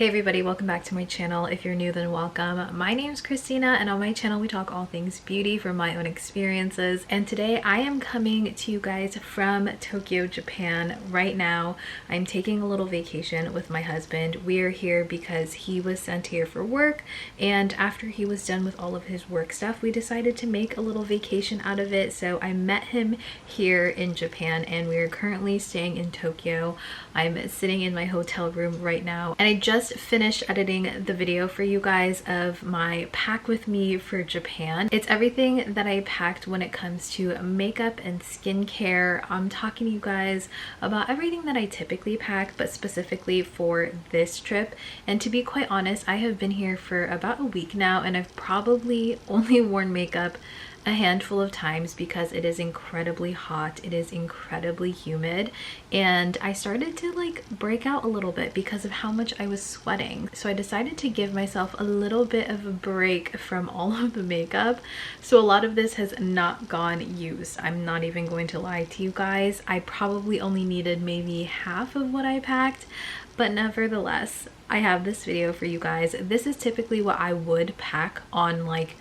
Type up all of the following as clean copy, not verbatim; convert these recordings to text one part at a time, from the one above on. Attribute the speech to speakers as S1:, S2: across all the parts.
S1: Hey everybody, welcome back to my channel. If you're new, then welcome. My name's Christina, and on my channel we talk all things beauty from my own experiences. And today I am coming to you guys from Tokyo, Japan. Right now I'm taking a little vacation with my husband. We are here because he was sent here for work, and after he was done with all of his work stuff, we decided to make a little vacation out of it. So I met him here in Japan, and we are currently staying in Tokyo. I'm sitting in my hotel room right now, and I just finished editing the video for you guys of my pack with me for Japan. It's everything that I packed when it comes to makeup and skincare. I'm talking to you guys about everything that I typically pack, but specifically for this trip. And to be quite honest, I have been here for about a week now, and I've probably only worn makeup a handful of times because it is incredibly hot, it is incredibly humid, and I started to like break out a little bit because of how much I was sweating. So I decided to give myself a little bit of a break from all of the makeup. So a lot of this has not gone used. I'm not even going to lie to you guys. I probably only needed maybe half of what I packed, but nevertheless, I have this video for you guys. This is typically what I would pack on like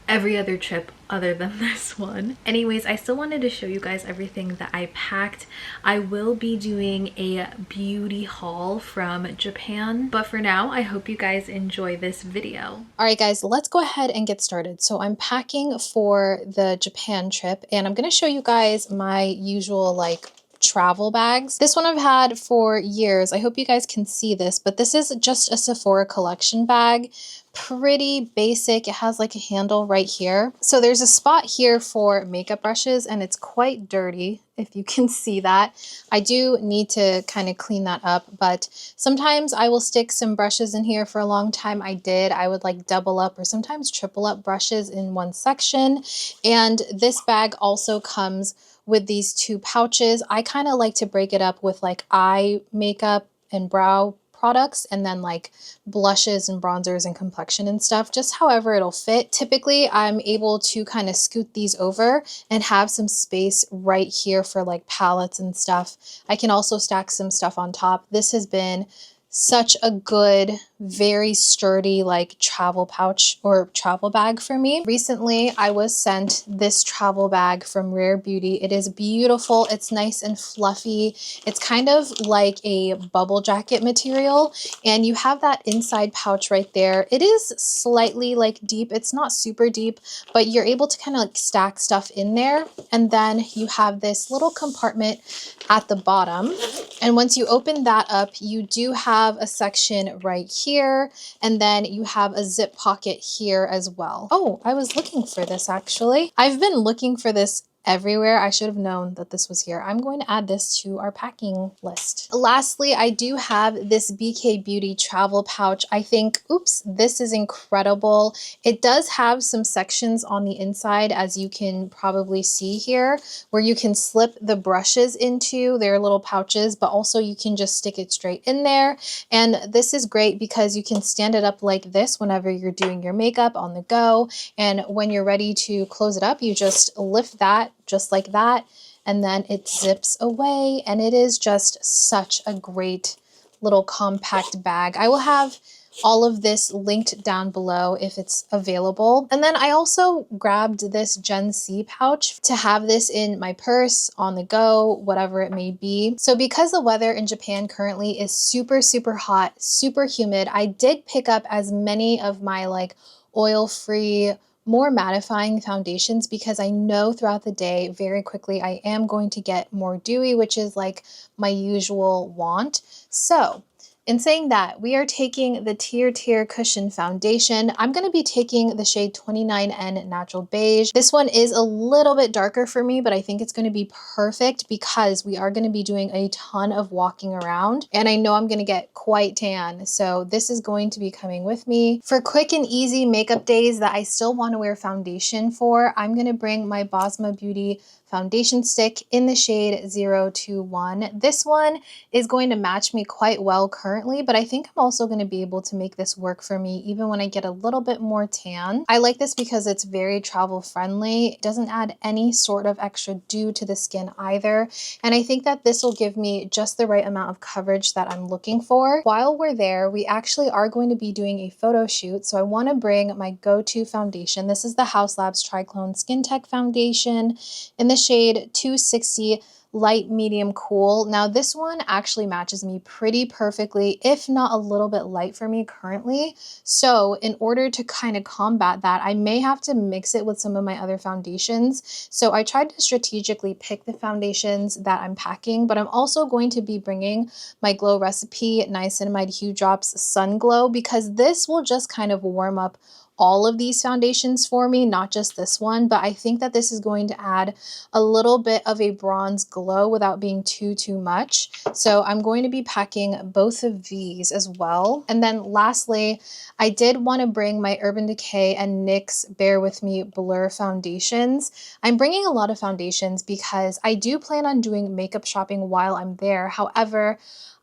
S1: every other trip other than this one. Anyways, I still wanted to show you guys everything that I packed. I will be doing a beauty haul from Japan, but for now, I hope you guys enjoy this video. All right, guys, let's go ahead and get started. So I'm packing for the Japan trip, and I'm gonna show you guys my usual like travel bags. This one I've had for years. I hope you guys can see this, but this is just a Sephora Collection bag. Pretty basic. It has like a handle right here. So there's a spot here for makeup brushes, and it's quite dirty, if you can see that. I do need to kind of clean that up, but sometimes I will stick some brushes in here. For a long time I would like double up or sometimes triple up brushes in one section. And this bag also comes with these two pouches. I kind of like to break it up with like eye makeup and brow products, and then like blushes and bronzers and complexion and stuff, just however it'll fit. Typically I'm able to kind of scoot these over and have some space right here for like palettes and stuff. I can also stack some stuff on top. This has been such a good, very sturdy like travel pouch or travel bag for me. Recently I was sent this travel bag from Rare Beauty. It is beautiful. It's nice and fluffy. It's kind of like a bubble jacket material, and you have that inside pouch right there. It is slightly like deep. It's not super deep, but you're able to kind of like stack stuff in there. And then you have this little compartment at the bottom. And once you open that up, you do have a section right here, and then you have a zip pocket here as well. Oh, I was looking for this actually. I've been looking for this everywhere. I should have known that this was here. I'm going to add this to our packing list. Lastly, I do have this BK Beauty travel pouch. I think, oops, this is incredible. It does have some sections on the inside, as you can probably see here, where you can slip the brushes into their little pouches, but also you can just stick it straight in there. And this is great because you can stand it up like this whenever you're doing your makeup on the go. And when you're ready to close it up, you just lift that just like that, and then it zips away, and it is just such a great little compact bag. I will have all of this linked down below if it's available. And then I also grabbed this Gen C pouch to have this in my purse, on the go, whatever it may be. So because the weather in Japan currently is super, super hot, super humid, I did pick up as many of my like oil-free, more mattifying foundations, because I know throughout the day very quickly I am going to get more dewy, which is like my usual want. So in saying that, we are taking the Tier Cushion Foundation. I'm going to be taking the shade 29N Natural Beige. This one is a little bit darker for me, but I think it's going to be perfect because we are going to be doing a ton of walking around, and I know I'm going to get quite tan. So this is going to be coming with me. For quick and easy makeup days that I still want to wear foundation for, I'm going to bring my Bosma Beauty foundation stick in the shade 021. This one is going to match me quite well currently, but I think I'm also going to be able to make this work for me even when I get a little bit more tan. I like this because it's very travel friendly. It doesn't add any sort of extra dew to the skin either. And I think that this will give me just the right amount of coverage that I'm looking for. While we're there, we actually are going to be doing a photo shoot. So I want to bring my go-to foundation. This is the Haus Labs Triclone Skin Tech Foundation in the shade 260 light, medium, cool. Now this one actually matches me pretty perfectly, if not a little bit light for me currently. So in order to kind of combat that, I may have to mix it with some of my other foundations. So I tried to strategically pick the foundations that I'm packing, but I'm also going to be bringing my Glow Recipe Niacinamide Hue Drops Sun Glow, because this will just kind of warm up all of these foundations for me, not just this one, but I think that this is going to add a little bit of a bronze glow without being too much. So I'm going to be packing both of these as well. And then lastly, I did want to bring my Urban Decay and NYX Bear With Me Blur foundations. I'm bringing a lot of foundations because I do plan on doing makeup shopping while I'm there. However,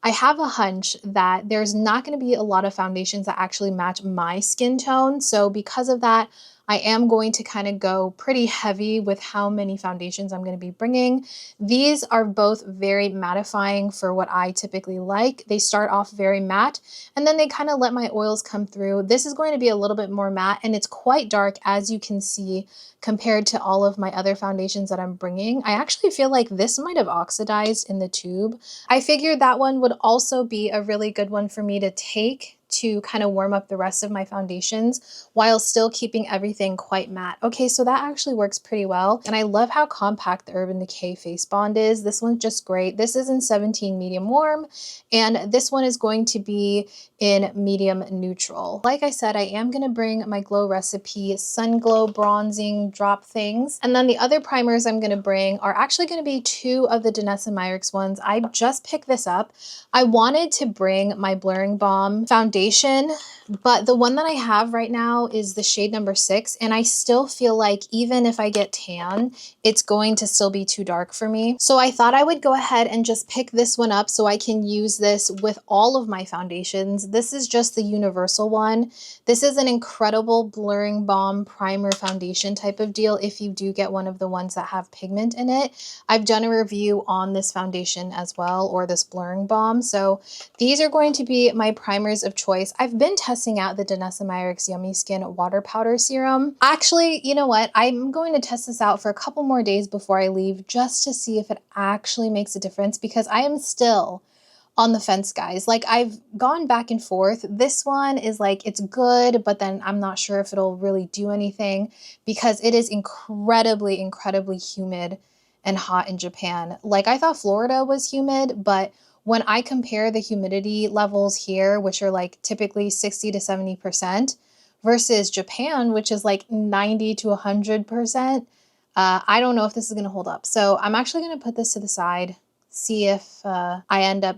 S1: I have a hunch that there's not going to be a lot of foundations that actually match my skin tone. So because of that, I am going to kind of go pretty heavy with how many foundations I'm going to be bringing. These are both very mattifying for what I typically like. They start off very matte and then they kind of let my oils come through. This is going to be a little bit more matte and it's quite dark, as you can see, compared to all of my other foundations that I'm bringing. I actually feel like this might have oxidized in the tube. I figured that one would also be a really good one for me to take to kind of warm up the rest of my foundations while still keeping everything quite matte. Okay, so that actually works pretty well. And I love how compact the Urban Decay Face Bond is. This one's just great. This is in 17 medium warm, and this one is going to be in medium neutral. Like I said, I am gonna bring my Glow Recipe Sun Glow Bronzing Drop things. And then the other primers I'm gonna bring are actually gonna be two of the Danessa Myricks ones. I just picked this up. I wanted to bring my Blurring Balm foundation, but the one that I have right now is the shade number 6, and I still feel like even if I get tan, it's going to still be too dark for me. So I thought I would go ahead and just pick this one up so I can use this with all of my foundations. This is just the universal one. This is an incredible Blurring Balm primer foundation type of deal if you do get one of the ones that have pigment in it. I've done a review on this foundation as well, or this Blurring Balm. So these are going to be my primers of choice. I've been testing out the Danessa Myricks Yummy Skin Water Powder Serum. Actually, you know what? I'm going to test this out for a couple more days before I leave just to see if it actually makes a difference, because I am still on the fence, guys. Like, I've gone back and forth. This one is like, it's good, but then I'm not sure if it'll really do anything because it is incredibly humid and hot in Japan. Like, I thought Florida was humid, but when I compare the humidity levels here, which are like typically 60 to 70%, versus Japan, which is like 90 to 100%, I don't know if this is going to hold up. So I'm actually going to put this to the side, see if I end up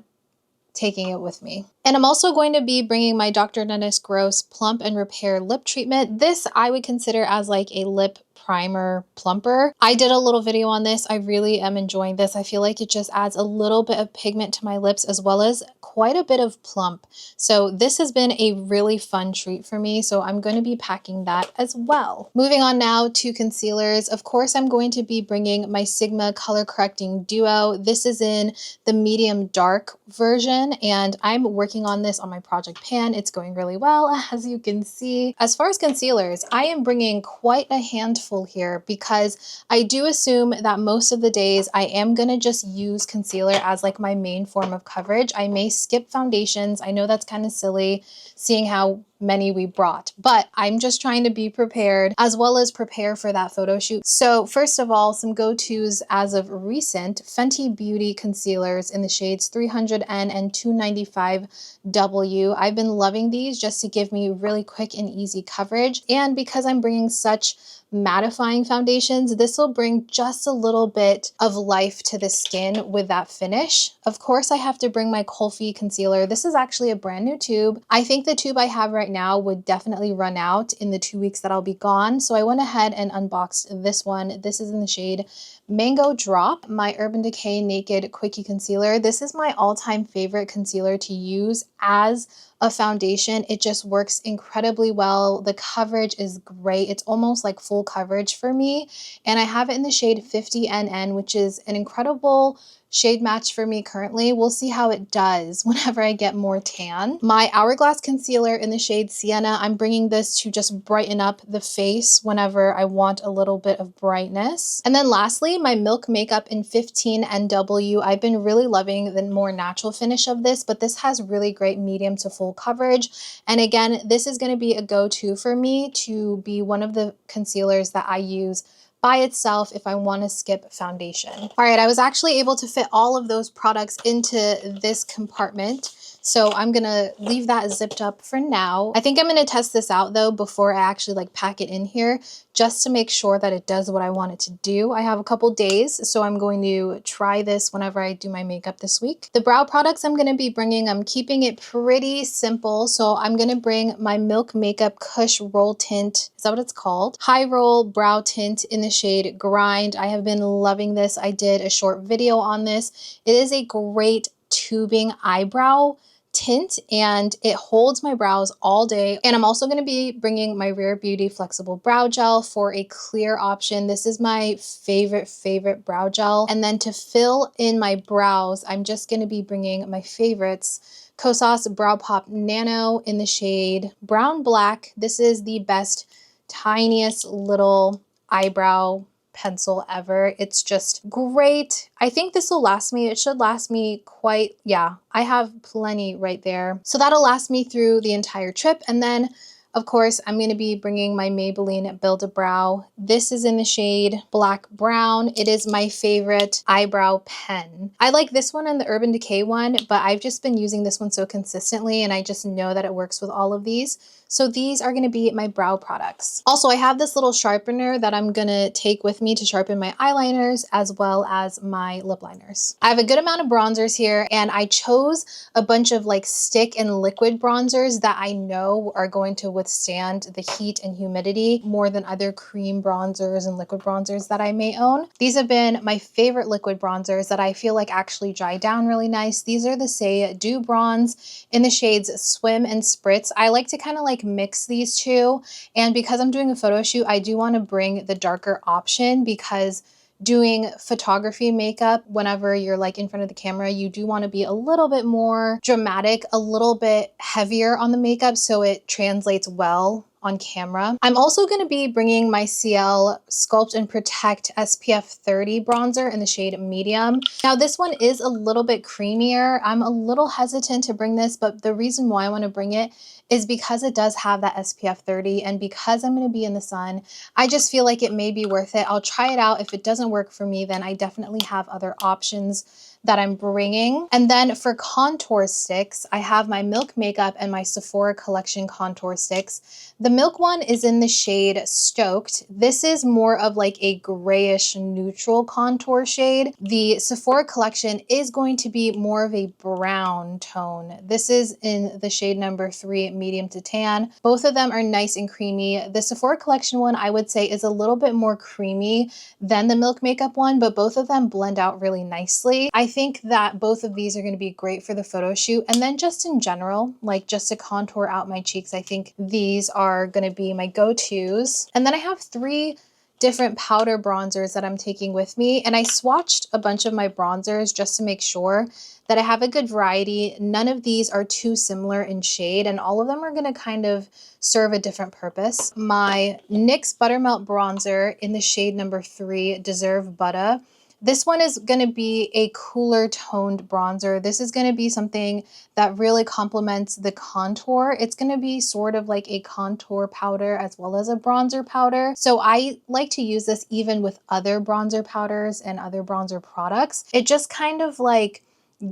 S1: taking it with me. And I'm also going to be bringing my Dr. Dennis Gross Plump and Repair Lip Treatment. This I would consider as like a lip primer plumper. I did a little video on this. I really am enjoying this. I feel like it just adds a little bit of pigment to my lips as well as quite a bit of plump. So this has been a really fun treat for me. So I'm going to be packing that as well. Moving on now to concealers. Of course, I'm going to be bringing my Sigma Color Correcting Duo. This is in the medium dark version, and I'm working on this on my project pan. It's going really well, as you can see. As far as concealers, I am bringing quite a handful here because I do assume that most of the days I am going to just use concealer as like my main form of coverage. I may skip foundations. I know that's kind of silly seeing how many we brought, but I'm just trying to be prepared as well as prepare for that photo shoot. So first of all, some go-tos as of recent: Fenty Beauty concealers in the shades 300N and 295W. I've been loving these just to give me really quick and easy coverage. And because I'm bringing such mattifying foundations, this will bring just a little bit of life to the skin with that finish. Of course, I have to bring my Kulfi concealer. This is actually a brand new tube. I think the tube I have right
S2: now would definitely run out in the 2 weeks that I'll be gone. So I went ahead and unboxed this one. This is in the shade Mango Drop, my Urban Decay Naked Quickie Concealer. This is my all-time favorite concealer to use as a foundation. It just works incredibly well. The coverage is great. It's almost like full coverage for me. And I have it in the shade 50NN, which is an incredible shade match for me currently. We'll see how it does whenever I get more tan. My Hourglass concealer in the shade Sienna, I'm bringing this to just brighten up the face whenever I want a little bit of brightness. And then lastly, my Milk Makeup in 15NW. I've been really loving the more natural finish of this, but this has really great medium to full coverage. And again, this is going to be a go-to for me to be one of the concealers that I use by itself if I want to skip foundation. All right, I was actually able to fit all of those products into this compartment. So I'm gonna leave that zipped up for now. I think I'm gonna test this out though before I actually like pack it in here, just to make sure that it does what I want it to do. I have a couple days, so I'm going to try this whenever I do my makeup this week. The brow products I'm gonna be bringing, I'm keeping it pretty simple. So I'm gonna bring my Milk Makeup Kush Roll Tint, is that what it's called? High Roll Brow Tint in the shade Grind. I have been loving this. I did a short video on this. It is a great tubing eyebrow tint and it holds my brows all day. And I'm also going to be bringing my Rare Beauty Flexible Brow Gel for a clear option. This is my favorite brow gel. And then to fill in my brows, I'm just going to be bringing my favorites, Kosas Brow Pop Nano in the shade Brown Black. This is the best, tiniest little eyebrow pencil ever. It's just great. I think this will last me. It should last me quite, yeah, I have plenty right there. So that'll last me through the entire trip. And then of course, I'm going to be bringing my Maybelline Build-A-Brow. This is in the shade Black Brown. It is my favorite eyebrow pen. I like this one and the Urban Decay one, but I've just been using this one so consistently and I just know that it works with all of these. So these are going to be my brow products. Also, I have this little sharpener that I'm going to take with me to sharpen my eyeliners as well as my lip liners. I have a good amount of bronzers here and I chose a bunch of like stick and liquid bronzers that I know are going to withstand the heat and humidity more than other cream bronzers and liquid bronzers that I may own. These have been my favorite liquid bronzers that I feel like actually dry down really nice. These are the Say Dew Bronze in the shades Swim and Spritz. I like to kind of like mix these two, and because I'm doing a photo shoot, I do want to bring the darker option because doing photography makeup, whenever you're like in front of the camera, you do want to be a little bit more dramatic, a little bit heavier on the makeup so it translates well on camera. I'm also going to be bringing my CL Sculpt and Protect SPF 30 bronzer in the shade Medium. Now this one is a little bit creamier. I'm a little hesitant to bring this, but the reason why I want to bring it is because it does have that SPF 30 and because I'm going to be in the sun, I just feel like it may be worth it. I'll try it out. If it doesn't work for me, then I definitely have other options that I'm bringing. And then for contour sticks, I have my Milk Makeup and my Sephora Collection contour sticks. The Milk one is in the shade Stoked. This is more of like a grayish neutral contour shade. The Sephora Collection is going to be more of a brown tone. This is in the shade number 3, medium to tan. Both of them are nice and creamy. The Sephora Collection one, I would say, is a little bit more creamy than the Milk Makeup one, but both of them blend out really nicely. I think that both of these are going to be great for the photo shoot. And then just in general, like just to contour out my cheeks, I think these are going to be my go-tos. And then I have 3 different powder bronzers that I'm taking with me. And I swatched a bunch of my bronzers just to make sure that I have a good variety. None of these are too similar in shade and all of them are going to kind of serve a different purpose. My NYX Buttermelt bronzer in the shade number 3, Deserve Butter. This one is going to be a cooler toned bronzer. This is going to be something that really complements the contour. It's going to be sort of like a contour powder as well as a bronzer powder. So I like to use this even with other bronzer powders and other bronzer products. It just kind of like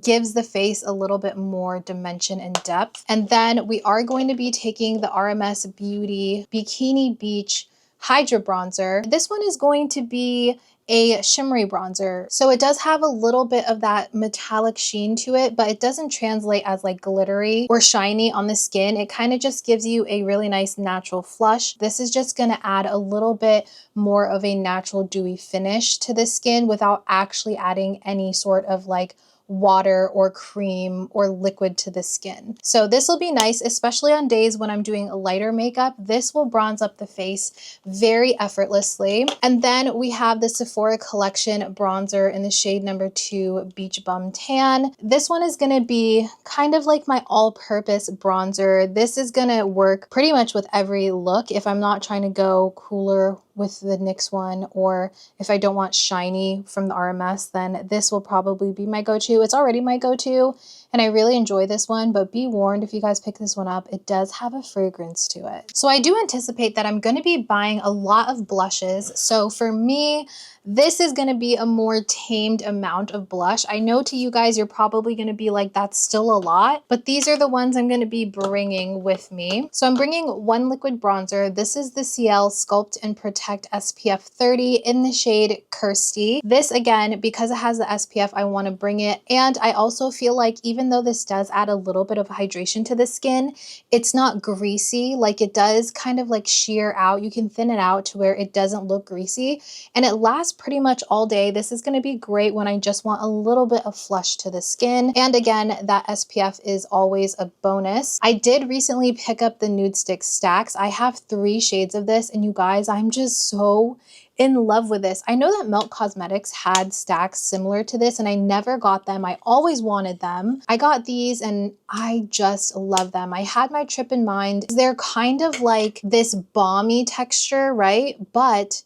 S2: gives the face a little bit more dimension and depth. And then we are going to be taking the RMS Beauty Bikini Beach Hydra Bronzer. This one is going to be a shimmery bronzer. So it does have a little bit of that metallic sheen to it, but it doesn't translate as like glittery or shiny on the skin. It kind of just gives you a really nice natural flush. This is just going to add a little bit more of a natural dewy finish to the skin without actually adding any sort of like water or cream or liquid to the skin. So this will be nice, especially on days when I'm doing lighter makeup. This will bronze up the face very effortlessly. And then we have the Sephora Collection bronzer in the shade number 2 Beach Bum Tan. This one is going to be kind of like my all-purpose bronzer. This is going to work pretty much with every look if I'm not trying to go cooler with the NYX one, or if I don't want shiny from the RMS, then this will probably be my go-to. It's already my go-to, and I really enjoy this one, but be warned if you guys pick this one up, it does have a fragrance to it. So I do anticipate that I'm going to be buying a lot of blushes. So for me, this is going to be a more tamed amount of blush. I know to you guys, you're probably going to be like, that's still a lot, but these are the ones I'm going to be bringing with me. So I'm bringing one liquid bronzer. This is the CL Sculpt and Protect SPF 30 in the shade Kirsty. This, again, because it has the SPF, I want to bring it. And I also feel like even though this does add a little bit of hydration to the skin, it's not greasy. Like, it does kind of like sheer out. You can thin it out to where it doesn't look greasy, and it lasts pretty much all day. This is going to be great when I just want a little bit of flush to the skin. And again, that SPF is always a bonus. I did recently pick up the Nude Stick Stacks. I have 3 shades of this, and you guys, I'm just so in love with this. I know that Melt Cosmetics had stacks similar to this, and I never got them. I always wanted them. I got these and I just love them. I had my trip in mind. They're kind of like this balmy texture, right? But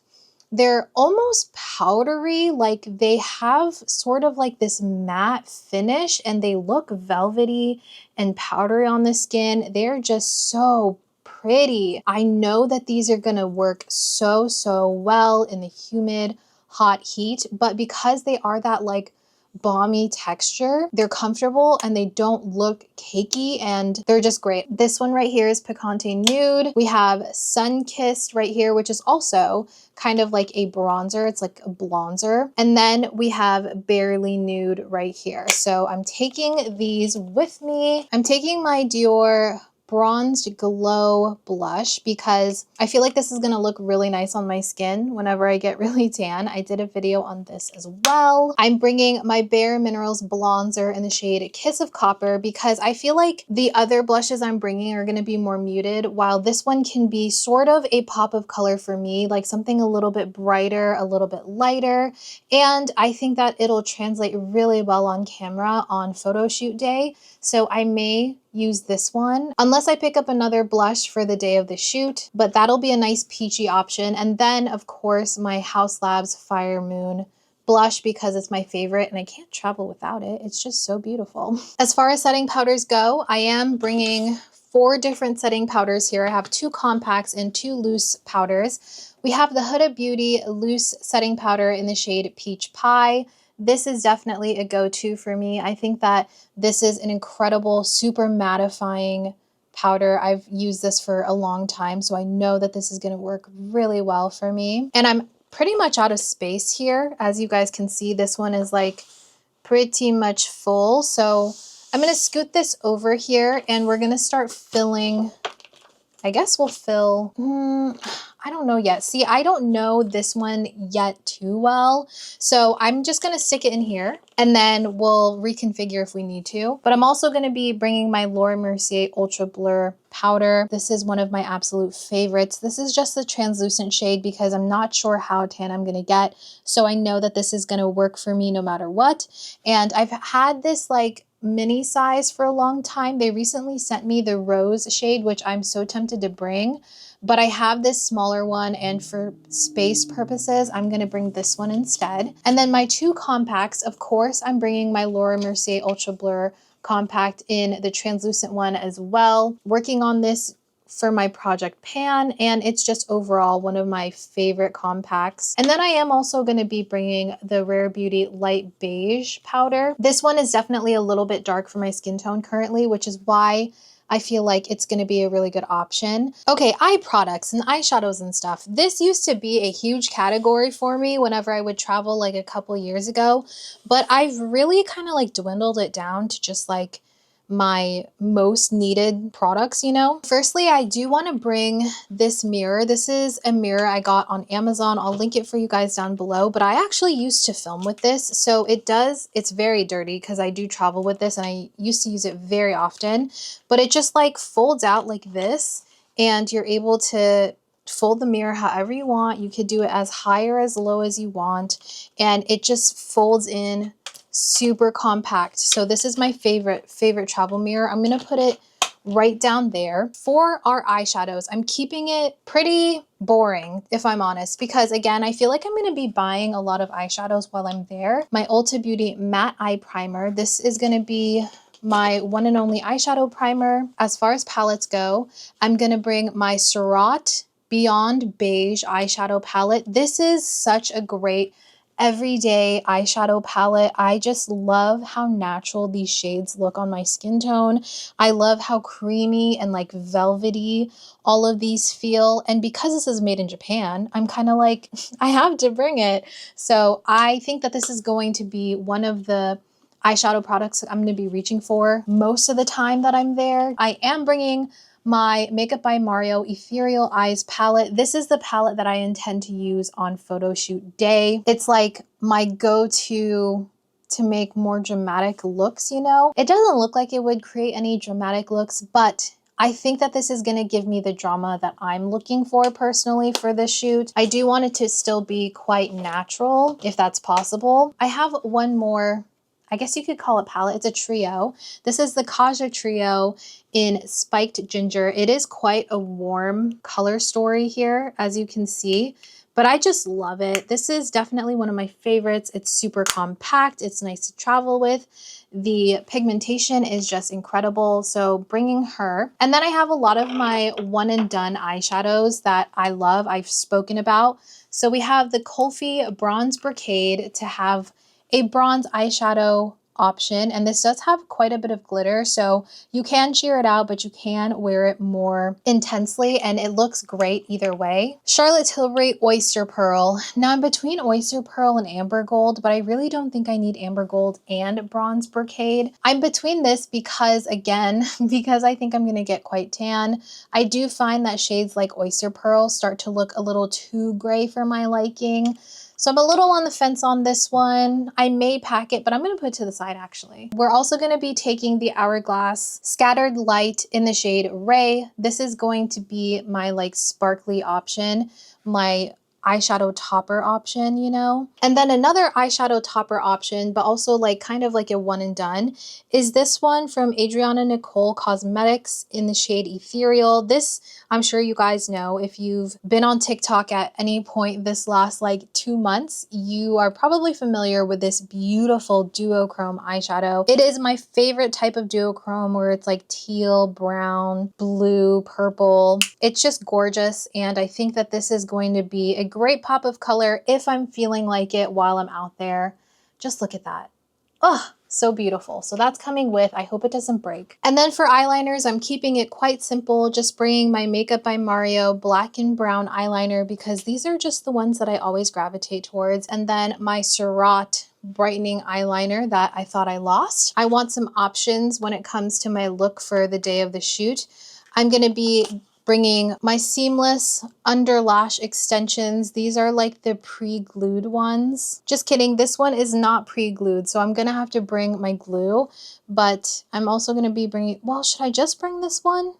S2: they're almost powdery, like they have sort of like this matte finish, and they look velvety and powdery on the skin. They're just so pretty. I know that these are gonna work so well in the humid, hot heat, but because they are that like balmy texture, they're comfortable and they don't look cakey, and they're just great. This one right here is Picante Nude. We have Sun Kissed right here, which is also kind of like a bronzer. It's like a bronzer. And then we have Barely Nude right here. So I'm taking these with me. I'm taking my Dior Bronzed Glow blush because I feel like this is going to look really nice on my skin whenever I get really tan. I did a video on this as well. I'm bringing my Bare Minerals bronzer in the shade Kiss of Copper because I feel like the other blushes I'm bringing are going to be more muted, while this one can be sort of a pop of color for me, like something a little bit brighter, a little bit lighter. And I think that it'll translate really well on camera on photo shoot day. So I may use this one unless I pick up another blush for the day of the shoot, but that'll be a nice peachy option. And then of course my House Labs Fire Moon blush because it's my favorite and I can't travel without it. It's just so beautiful. As far as setting powders go, I am bringing 4 different setting powders here. I have 2 compacts and 2 loose powders. We have the Huda Beauty loose setting powder in the shade Peach Pie. This is definitely a go-to for me. I think that this is an incredible, super mattifying powder. I've used this for a long time, so I know that this is going to work really well for me. And I'm pretty much out of space here. As you guys can see, this one is like pretty much full. So I'm going to scoot this over here and we're going to start filling. I guess we'll fill, I don't know yet. See, I don't know this one yet too well. So I'm just going to stick it in here and then we'll reconfigure if we need to. But I'm also going to be bringing my Laura Mercier Ultra Blur powder. This is one of my absolute favorites. This is just the translucent shade because I'm not sure how tan I'm going to get. So I know that this is going to work for me no matter what. And I've had this like mini size for a long time. They recently sent me the rose shade, which I'm so tempted to bring, but I have this smaller one, and for space purposes, I'm going to bring this one instead. And then my 2 compacts, of course, I'm bringing my Laura Mercier Ultra Blur compact in the translucent one as well. Working on this for my project pan, and it's just overall one of my favorite compacts. And then I am also going to be bringing the Rare Beauty Light Beige powder. This one is definitely a little bit dark for my skin tone currently, which is why I feel like it's going to be a really good option. Okay, eye products and eyeshadows and stuff. This used to be a huge category for me whenever I would travel like a couple years ago, but I've really kind of like dwindled it down to just like my most needed products, you know? Firstly, I do want to bring this mirror. This is a mirror I got on Amazon. I'll link it for you guys down below, but I actually used to film with this. So it's very dirty because I do travel with this and I used to use it very often, but it just like folds out like this and you're able to fold the mirror however you want. You could do it as high or as low as you want, and it just folds in super compact. So this is my favorite travel mirror. I'm going to put it right down there. For our eyeshadows, I'm keeping it pretty boring, if I'm honest, because again, I feel like I'm going to be buying a lot of eyeshadows while I'm there. My Ulta Beauty Matte Eye Primer. This is going to be my one and only eyeshadow primer. As far as palettes go, I'm going to bring my Surratt Beyond Beige eyeshadow palette. This is such a great everyday eyeshadow palette. I just love how natural these shades look on my skin tone. I love how creamy and like velvety all of these feel. And because this is made in Japan, I'm kind of like, I have to bring it. So I think that this is going to be one of the eyeshadow products that I'm going to be reaching for most of the time that I'm there. I am bringing my Makeup by Mario Ethereal Eyes palette. This is the palette that I intend to use on photo shoot day. It's like my go-to to make more dramatic looks, you know? It doesn't look like it would create any dramatic looks, but I think that this is going to give me the drama that I'm looking for personally for this shoot. I do want it to still be quite natural, if that's possible. I have one more, I guess you could call it palette. It's a trio. This is the Kaja Trio in Spiked Ginger. It is quite a warm color story here, as you can see, but I just love it. This is definitely one of my favorites. It's super compact. It's nice to travel with. The pigmentation is just incredible. So bringing her. And then I have a lot of my one and done eyeshadows that I love. I've spoken about. So we have the Kulfi Bronze Brocade to have a bronze eyeshadow option, and this does have quite a bit of glitter, so you can sheer it out, but you can wear it more intensely and it looks great either way. Charlotte Tilbury Oyster Pearl. Now I'm between Oyster Pearl and Amber Gold, but I really don't think I need Amber Gold and Bronze Brocade. I'm between this because, again, because I think I'm going to get quite tan. I do find that shades like Oyster Pearl start to look a little too gray for my liking. So I'm a little on the fence on this one. I may pack it, but I'm going to put it to the side actually. We're also going to be taking the Hourglass Scattered Light in the shade Ray. This is going to be my like sparkly option, my eyeshadow topper option, you know? And then another eyeshadow topper option, but also like kind of like a one and done, is this one from Adriana Nicole Cosmetics in the shade Ethereal. This, I'm sure you guys know, if you've been on TikTok at any point this last like 2 months, you are probably familiar with this beautiful duochrome eyeshadow. It is my favorite type of duochrome where it's like teal, brown, blue, purple. It's just gorgeous, and I think that this is going to be a great pop of color if I'm feeling like it while I'm out there. Just look at that. Oh, so beautiful. So that's coming with. I hope it doesn't break. And then for eyeliners, I'm keeping it quite simple, just bringing my Makeup by Mario black and brown eyeliner because these are just the ones that I always gravitate towards. And then my Surratt brightening eyeliner that I thought I lost. I want some options when it comes to my look for the day of the shoot. I'm going to be bringing my seamless under lash extensions. These are like the pre-glued ones. Just kidding, this one is not pre-glued, so I'm gonna have to bring my glue, but I'm also gonna be bringing, well, should I just bring this one?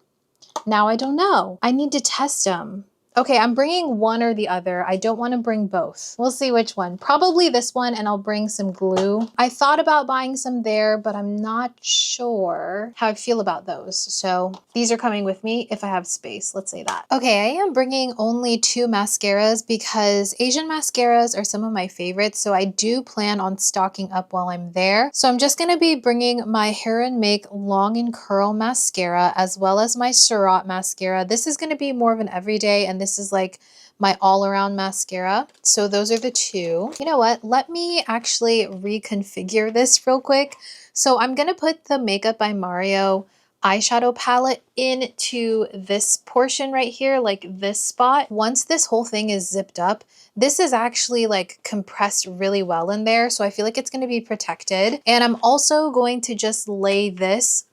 S2: Now I don't know. I need to test them. Okay, I'm bringing one or the other. I don't want to bring both. We'll see which one. Probably this one, and I'll bring some glue. I thought about buying some there, but I'm not sure how I feel about those. So these are coming with me if I have space. Let's say that. Okay, I am bringing only 2 mascaras because Asian mascaras are some of my favorites. So I do plan on stocking up while I'm there. So I'm just going to be bringing my Hair and Make Long and Curl mascara as well as my Surratt mascara. This is going to be more of an everyday, and this is like my all-around mascara. So those are the 2. You know what? Let me actually reconfigure this real quick. So I'm going to put the Makeup by Mario eyeshadow palette into this portion right here, like this spot. Once this whole thing is zipped up, this is actually like compressed really well in there. So I feel like it's going to be protected. And I'm also going to just lay this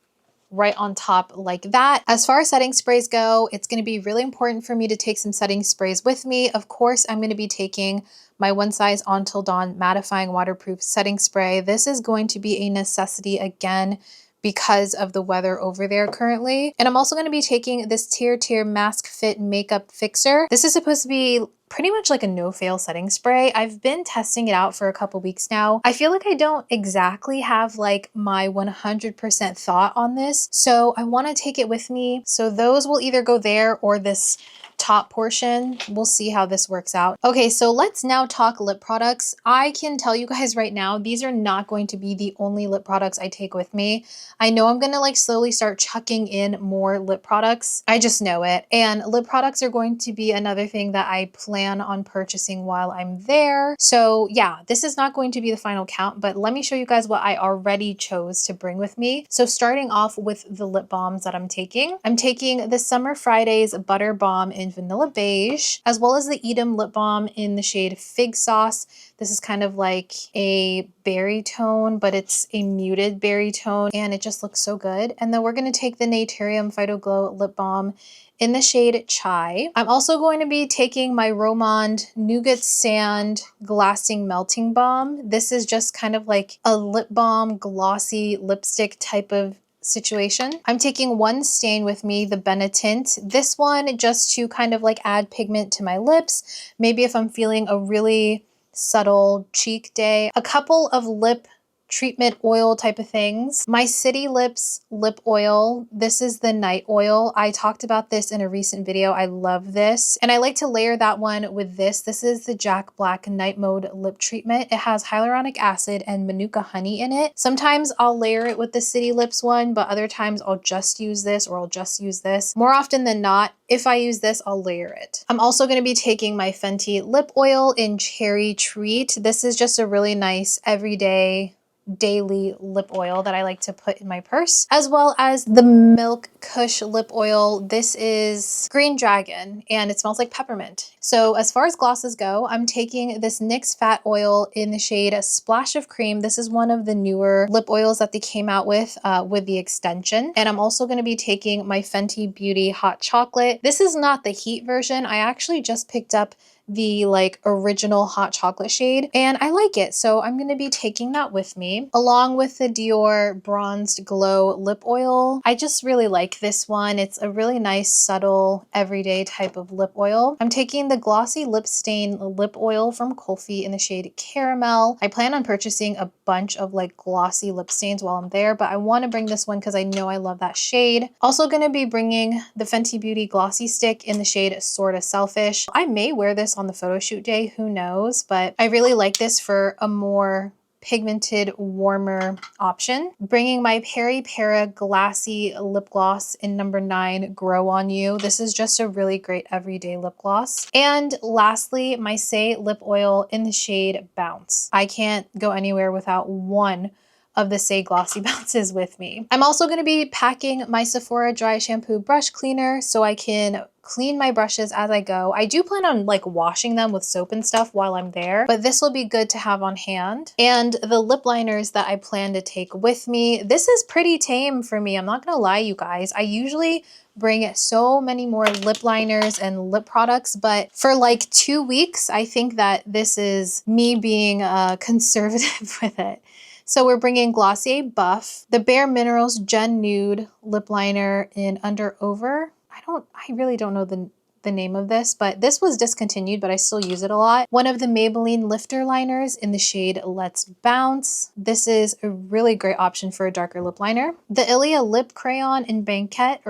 S2: right on top like that. As far as setting sprays go, it's going to be really important for me to take some setting sprays with me. Of course, I'm going to be taking my One Size Until Dawn mattifying waterproof setting spray. This is going to be a necessity again because of the weather over there currently. And I'm also going to be taking this Tier Mask Fit Makeup Fixer. This is supposed to be pretty much like a no-fail setting spray. I've been testing it out for a couple weeks now. I feel like I don't exactly have like my 100% thought on this, so I want to take it with me. So those will either go there or this top portion. We'll see how this works out. Okay, so let's now talk lip products. I can tell you guys right now, these are not going to be the only lip products I take with me. I know I'm gonna like slowly start chucking in more lip products. I just know it. And lip products are going to be another thing that I plan on purchasing while I'm there. So yeah, this is not going to be the final count, but let me show you guys what I already chose to bring with me. So starting off with the lip balms that I'm taking the Summer Fridays Butter Balm in Vanilla Beige, as well as the Edam Lip Balm in the shade Fig Sauce. This is kind of like a berry tone, but it's a muted berry tone, and it just looks so good. And then we're going to take the Naturium Phyto Glow Lip Balm in the shade Chai. I'm also going to be taking my Romand Nougat Sand Glassing Melting Balm. This is just kind of like a lip balm, glossy lipstick type of situation. I'm taking one stain with me, the Benetint. This one just to kind of like add pigment to my lips. Maybe if I'm feeling a really subtle cheek day. A couple of lip treatment oil type of things. My City Lips lip oil. This is the night oil. I talked about this in a recent video. I love this. And I like to layer that one with this. This is the Jack Black Night Mode lip treatment. It has hyaluronic acid and manuka honey in it. Sometimes I'll layer it with the City Lips one, but other times I'll just use this or I'll just use this. More often than not, if I use this, I'll layer it. I'm also going to be taking my Fenty lip oil in Cherry Treat. This is just a really nice everyday daily lip oil that I like to put in my purse, as well as the Milk Kush lip oil. This is Green Dragon and it smells like peppermint. So as far as glosses go, I'm taking this NYX Fat Oil in the shade Splash of Cream. This is one of the newer lip oils that they came out with the extension. And I'm also going to be taking my Fenty Beauty Hot Chocolate. This is not the heat version. I actually just picked up the like original hot chocolate shade and I like it, so I'm going to be taking that with me along with the Dior Bronzed Glow lip oil. I just really like this one. It's a really nice subtle everyday type of lip oil. I'm taking the Glossy Lip Stain lip oil from Kulfi in the shade Caramel. I plan on purchasing a bunch of like glossy lip stains while I'm there, but I want to bring this one because I know I love that shade. Also going to be bringing the Fenty Beauty Glossy Stick in the shade Sorta Selfish. I may wear this on the photo shoot day, who knows, but I really like this for a more pigmented, warmer option. Bringing my Peri Para Glassy Lip Gloss in number 9, Grow On You. This is just a really great everyday lip gloss. And lastly, my Say lip oil in the shade Bounce. I can't go anywhere without one of the Say Glossy Bounces with me. I'm also going to be packing my Sephora Dry Shampoo Brush Cleaner so I can clean my brushes as I go. I do plan on like washing them with soap and stuff while I'm there, but this will be good to have on hand. And the lip liners that I plan to take with me, this is pretty tame for me. I'm not gonna lie, you guys. I usually bring so many more lip liners and lip products, but for like 2 weeks, I think that this is me being conservative with it. So we're bringing Glossier Buff, the Bare Minerals Gen Nude lip liner in Under Over. I really don't know the name of this, but this was discontinued, but I still use it a lot. One of the Maybelline Lifter liners in the shade Let's Bounce. This is a really great option for a darker lip liner. The Ilia Lip Crayon in Banquet.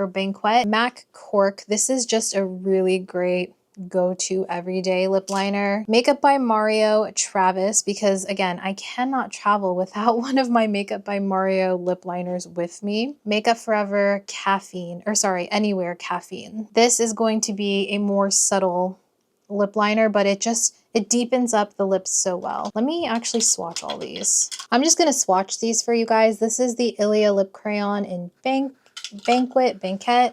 S2: MAC Cork. This is just a really great go-to everyday lip liner. Makeup by Mario Travis, because again, I cannot travel without one of my Makeup by Mario lip liners with me. Makeup Forever Anywhere Caffeine. This is going to be a more subtle lip liner, but it deepens up the lips so well. Let me actually swatch all these. I'm just gonna swatch these for you guys. This is the Ilia Lip Crayon in Banquet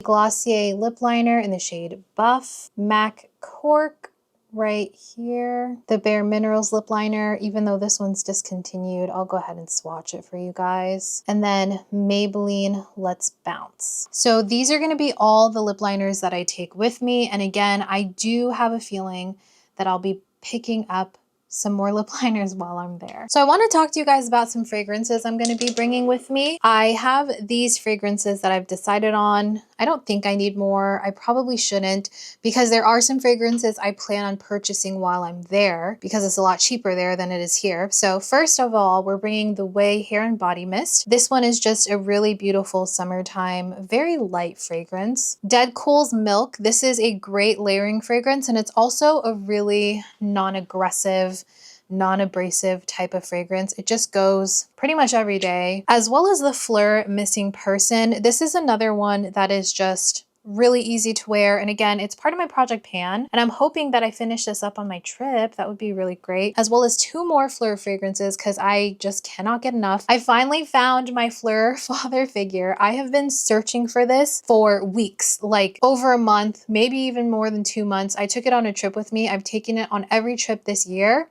S2: Glossier lip liner in the shade Buff. MAC Cork right here. The Bare Minerals lip liner, even though this one's discontinued, I'll go ahead and swatch it for you guys. And then Maybelline Let's Bounce. So these are going to be all the lip liners that I take with me. And again, I do have a feeling that I'll be picking up some more lip liners while I'm there. So I want to talk to you guys about some fragrances I'm going to be bringing with me. I have these fragrances that I've decided on. I don't think I need more. I probably shouldn't, because there are some fragrances I plan on purchasing while I'm there because it's a lot cheaper there than it is here. So first of all, we're bringing the Way Hair and Body Mist. This one is just a really beautiful summertime, very light fragrance. Dead Cool's Milk. This is a great layering fragrance, and it's also a really non-aggressive, non-abrasive type of fragrance. It just goes pretty much every day. As well as the Fleur Missing Person. This is another one that is just really easy to wear. And again, it's part of my project pan, and I'm hoping that I finish this up on my trip. That would be really great. As well as 2 more Fleur fragrances because I just cannot get enough. I finally found my Fleur father figure. I have been searching for this for weeks, like over a month, maybe even more than 2 months. I took it on a trip with me. I've taken it on every trip this year,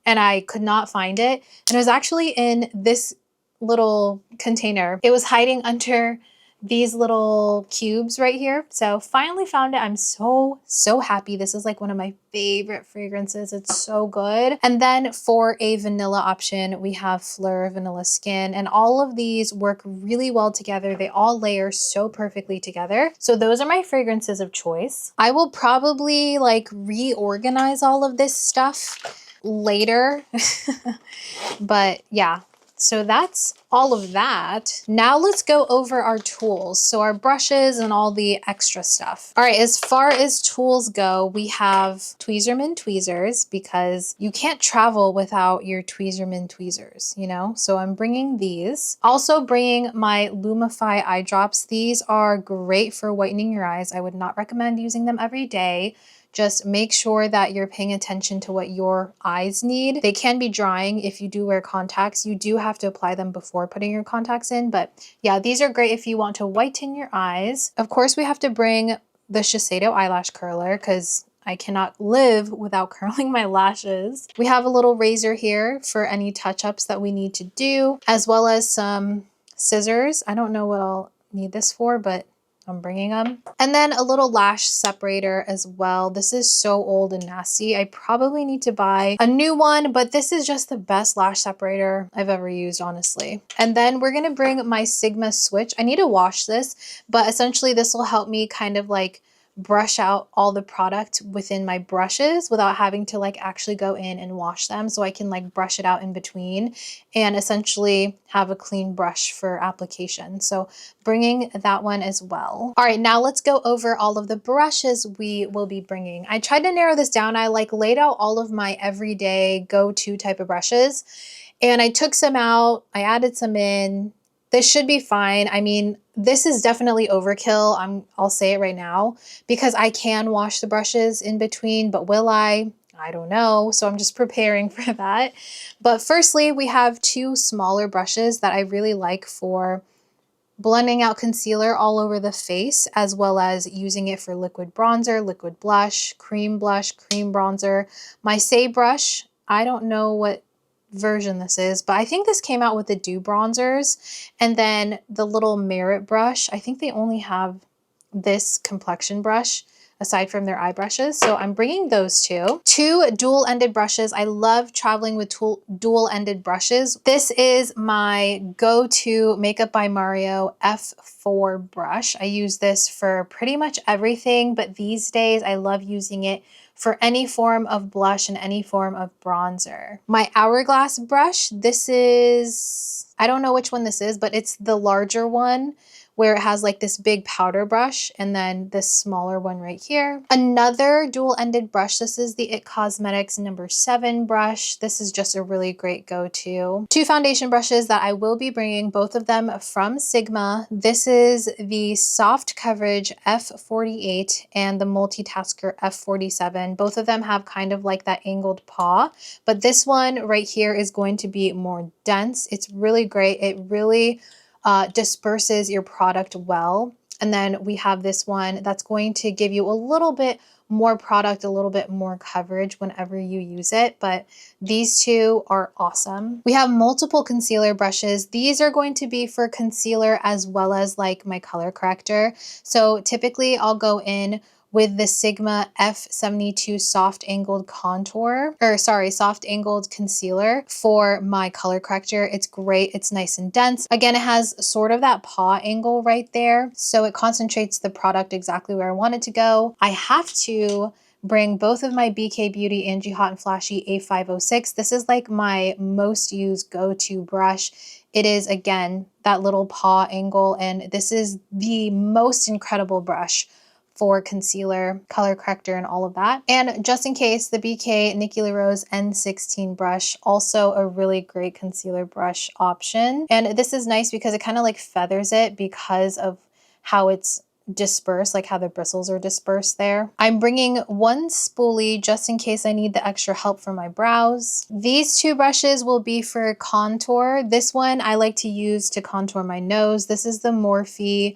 S2: and I could not find it. And it was actually in this little container. It was hiding under these little cubes right here. So finally found it. I'm so happy. This is like one of my favorite fragrances. It's so good. And then for a vanilla option, we have Fleur Vanilla Skin, and all of these work really well together. They all layer so perfectly together. So those are my fragrances of choice. I will probably like reorganize all of this stuff later. But yeah, so that's all of that. Now let's go over our tools. So our brushes and all the extra stuff. All right, as far as tools go, we have Tweezerman tweezers because you can't travel without your Tweezerman tweezers, you know? So I'm bringing these. Also bringing my Lumify eye drops. These are great for whitening your eyes. I would not recommend using them every day. Just make sure that you're paying attention to what your eyes need. They can be drying if you do wear contacts. You do have to apply them before putting your contacts in, but yeah, these are great if you want to whiten your eyes. Of course, we have to bring the Shiseido eyelash curler because I cannot live without curling my lashes. We have a little razor here for any touch-ups that we need to do, as well as some scissors. I don't know what I'll need this for, but I'm bringing them. And then a little lash separator as well. This is so old and nasty. I probably need to buy a new one, but this is just the best lash separator I've ever used, honestly. And then we're gonna bring my Sigma switch. I need to wash this, but essentially this will help me kind of like brush out all the product within my brushes without having to like actually go in and wash them, so I can like brush it out in between and essentially have a clean brush for application. So bringing that one as well. All right, now let's go over all of the brushes we will be bringing. I tried to narrow this down. I like laid out all of my everyday go-to type of brushes, and I took some out, I added some in. This should be fine. I mean, this is definitely overkill. I'll say it right now because I can wash the brushes in between, but will I? I don't know. So I'm just preparing for that. But firstly, we have 2 smaller brushes that I really like for blending out concealer all over the face, as well as using it for liquid bronzer, liquid blush, cream bronzer. My Say brush, I don't know what version this is, but I think this came out with the Dew bronzers. And then the little Merit brush, I think they only have this complexion brush aside from their eye brushes. So I'm bringing those 2. 2 dual-ended brushes. I love traveling with dual-ended brushes. This is my go-to Makeup by Mario F4 brush. I use this for pretty much everything, but these days I love using it for any form of blush and any form of bronzer. My Hourglass brush, this is, I don't know which one this is, but it's the larger one where it has like this big powder brush and then this smaller one right here. Another dual-ended brush, this is the IT Cosmetics number 7 brush. This is just a really great go-to. 2 foundation brushes that I will be bringing, both of them from Sigma. This is the Soft Coverage F48 and the Multitasker F47. Both of them have kind of like that angled paw, but this one right here is going to be more dense. It's really great. It really disperses your product well. And then we have this one that's going to give you a little bit more product, a little bit more coverage whenever you use it, but these two are awesome. We have multiple concealer brushes. These are going to be for concealer as well as like my color corrector. So typically I'll go in with the Sigma F72 soft angled soft angled concealer for my color corrector. It's great. It's nice and dense. Again, it has sort of that paw angle right there. So it concentrates the product exactly where I want it to go. I have to bring both of my BK Beauty Angie Hot and Flashy A506. This is like my most used go-to brush. It is, again, that little paw angle, and this is the most incredible brush for concealer, color corrector, and all of that. And just in case, the BK Nikki LaRose N16 brush, also a really great concealer brush option. And this is nice because it kind of like feathers it because of how it's dispersed, like how the bristles are dispersed there. I'm bringing one spoolie just in case I need the extra help for my brows. These two brushes will be for contour. This one I like to use to contour my nose. This is the Morphe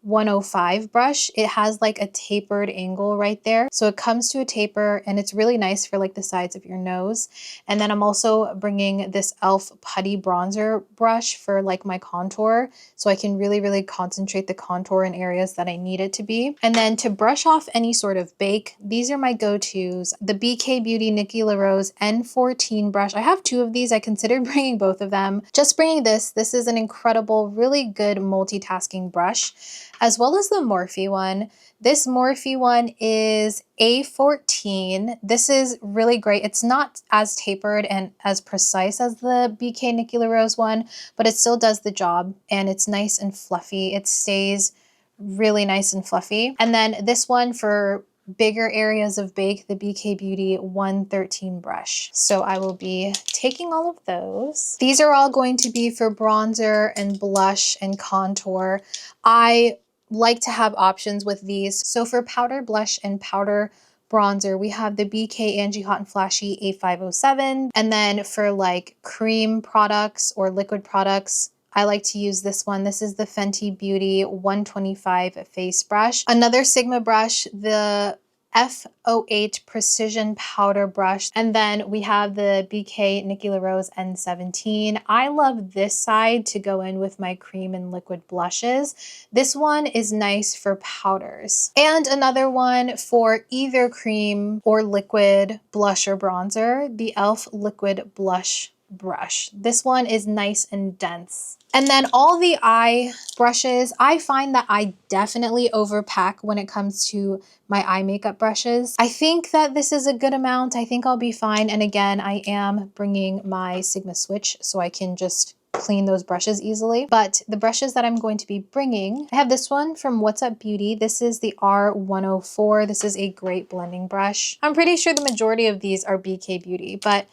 S2: V105 brush. It has like a tapered angle right there. So it comes to a taper and it's really nice for like the sides of your nose. And then I'm also bringing this e.l.f. Putty Bronzer brush for like my contour. So I can really, really concentrate the contour in areas that I need it to be. And then to brush off any sort of bake, these are my go-tos. The BK Beauty Nikki LaRose N14 brush. I have two of these. I considered bringing both of them. Just bringing this. This is an incredible, really good multitasking brush, as well as the Morphe one. This Morphe one is A14. This is really great. It's not as tapered and as precise as the BK Nikki LaRose one, but it still does the job and it's nice and fluffy. It stays really nice and fluffy. And then this one for bigger areas of bake, the BK Beauty 113 brush. So I will be taking all of those. These are all going to be for bronzer and blush and contour. I like to have options with these. So for powder blush and powder bronzer, we have the BK Angie Hot and Flashy A507. And then for like cream products or liquid products, I like to use this one. This is the Fenty Beauty 125 face brush. Another Sigma brush, the F08 Precision Powder Brush. And then we have the BK Nikki LaRose N17. I love this side to go in with my cream and liquid blushes. This one is nice for powders. And another one for either cream or liquid blush or bronzer, the e.l.f. Liquid Blush Brush. This one is nice and dense. And then all the eye brushes, I find that I definitely overpack when it comes to my eye makeup brushes. I think that this is a good amount. I think I'll be fine. And again, I am bringing my Sigma Switch so I can just clean those brushes easily. But the brushes that I'm going to be bringing, I have this one from What's Up Beauty. This is the R104. This is a great blending brush. I'm pretty sure the majority of these are BK Beauty, but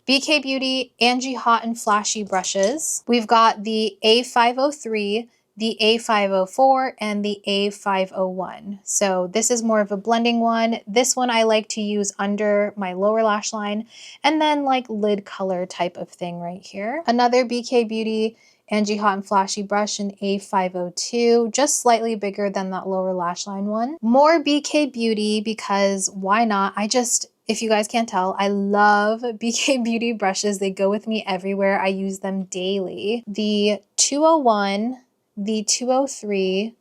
S2: BK Beauty Angie Hot and Flashy brushes. We've got the A503, the A504, and the A501. So this is more of a blending one. This one I like to use under my lower lash line and then like lid color type of thing right here. Another BK Beauty Angie Hot and Flashy brush in A502, just slightly bigger than that lower lash line one. More BK Beauty because why not? If you guys can't tell, I love BK Beauty brushes. They go with me everywhere. I use them daily. The 201, the 203,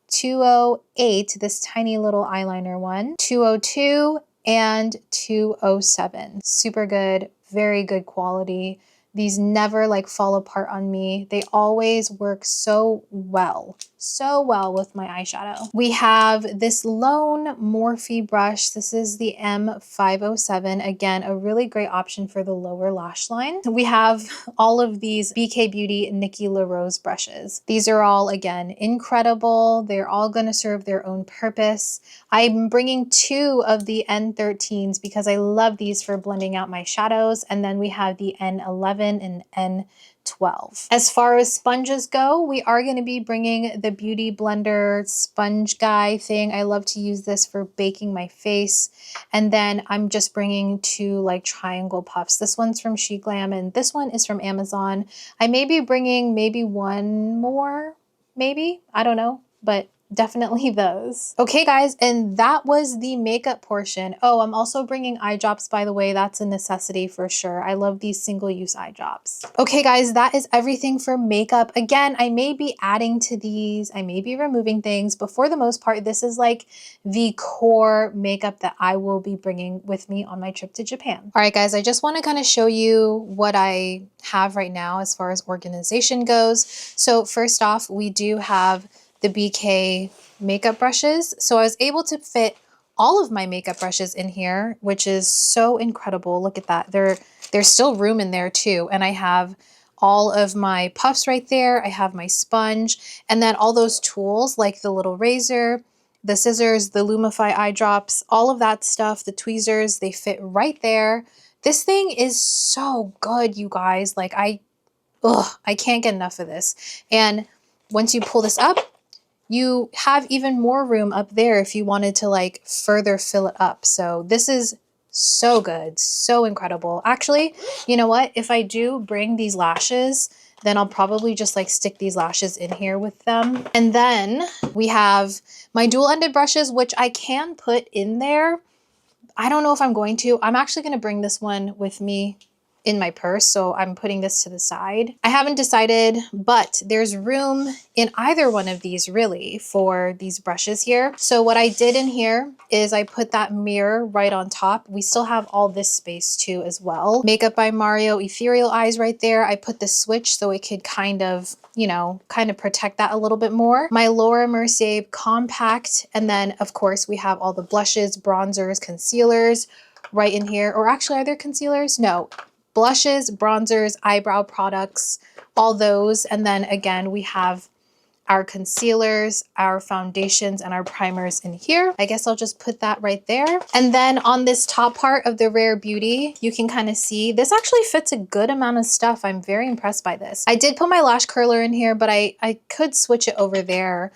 S2: 208, this tiny little eyeliner one, 202, and 207. Super good, very good quality. These never like fall apart on me. They always work so well with my eyeshadow. We have this Lone Morphe brush. This is the M507. Again, a really great option for the lower lash line. We have all of these BK Beauty Nikki LaRose brushes. These are all, again, incredible. They're all going to serve their own purpose. I'm bringing two of the N13s because I love these for blending out my shadows. And then we have the N11 and 12. As far as sponges go, we are going to be bringing the Beauty Blender sponge guy thing. I love to use this for baking my face. And then I'm just bringing 2 like triangle puffs. This one's from She Glam and this one is from Amazon. I may be bringing maybe one more, maybe, I don't know, but definitely those. Okay guys, and that was the makeup portion. Oh, I'm also bringing eye drops, by the way. That's a necessity for sure. I love these single-use eye drops. Okay guys, that is everything for makeup. Again, I may be adding to these, I may be removing things, but for the most part, this is like the core makeup that I will be bringing with me on my trip to Japan. All right guys, I just want to kind of show you what I have right now as far as organization goes. So first off, we do have the BK makeup brushes. So I was able to fit all of my makeup brushes in here, which is so incredible. Look at that. There's still room in there too. And I have all of my puffs right there. I have my sponge and then all those tools like the little razor, the scissors, the Lumify eye drops, all of that stuff, the tweezers, they fit right there. This thing is so good, you guys. Like I can't get enough of this. And once you pull this up, you have even more room up there if you wanted to like further fill it up. So this is so good, so incredible. Actually, you know what? If I do bring these lashes, then I'll probably just like stick these lashes in here with them. And then we have my dual-ended brushes, which I can put in there. I don't know if I'm going to. I'm actually going to bring this one with me in my purse, so I'm putting this to the side. I haven't decided, but there's room in either one of these really for these brushes here. So what I did in here is I put that mirror right on top. We still have all this space too as well. Makeup by Mario Ethereal Eyes right there. I put the switch so it could kind of, you know, kind of protect that a little bit more. My Laura Mercier compact, and then of course we have all the blushes, bronzers, concealers right in here. Or actually, are there concealers? No. Blushes, bronzers, eyebrow products, all those. And then again, we have our concealers, our foundations, and our primers in here. I guess I'll just put that right there. And then on this top part of the Rare Beauty, you can kind of see this actually fits a good amount of stuff. I'm very impressed by this. I did put my lash curler in here, but I could switch it over there.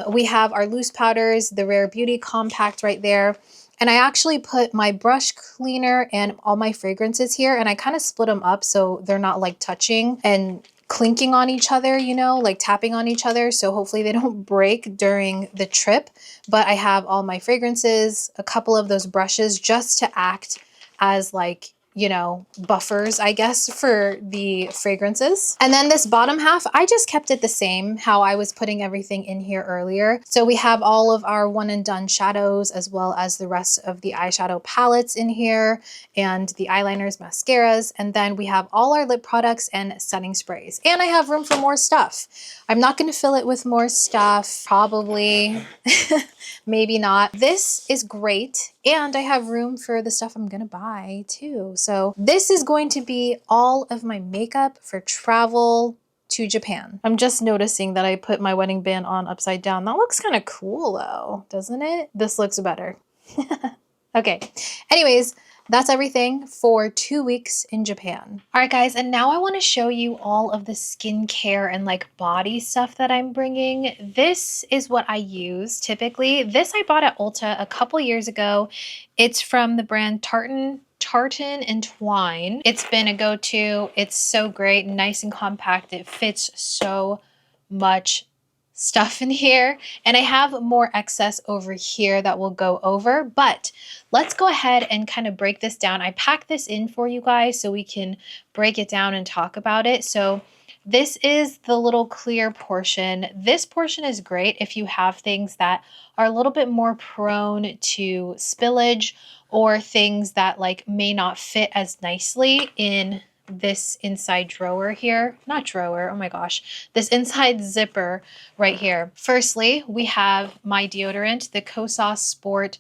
S2: We have our loose powders, the Rare Beauty compact right there. And I actually put my brush cleaner and all my fragrances here, and I kind of split them up so they're not like touching and clinking on each other, you know, like tapping on each other. So hopefully they don't break during the trip. But I have all my fragrances, a couple of those brushes just to act as like, you know, buffers, I guess, for the fragrances. And then this bottom half, I just kept it the same, how I was putting everything in here earlier. So we have all of our one and done shadows, as well as the rest of the eyeshadow palettes in here, and the eyeliners, mascaras. And then we have all our lip products and setting sprays. And I have room for more stuff. I'm not going to fill it with more stuff, probably. Maybe not. This is great. And I have room for the stuff I'm going to buy too. So this is going to be all of my makeup for travel to Japan. I'm just noticing that I put my wedding band on upside down. That looks kind of cool though, doesn't it? This looks better. Okay. Anyways, that's everything for 2 weeks in Japan. All right, guys, and now I want to show you all of the skincare and like body stuff that I'm bringing. This is what I use typically. This I bought at Ulta a couple years ago. It's from the brand Tartan and Twine. It's been a go-to. It's so great, nice and compact. It fits so much stuff in here, and I have more excess over here that will go over, but let's go ahead and kind of break this down. I packed this in for you guys so we can break it down and talk about it. So this is the little clear portion. This portion is great if you have things that are a little bit more prone to spillage or things that like may not fit as nicely in this inside drawer here, not drawer, oh my gosh, this inside zipper right here. Firstly, we have my deodorant, the Kosas Sport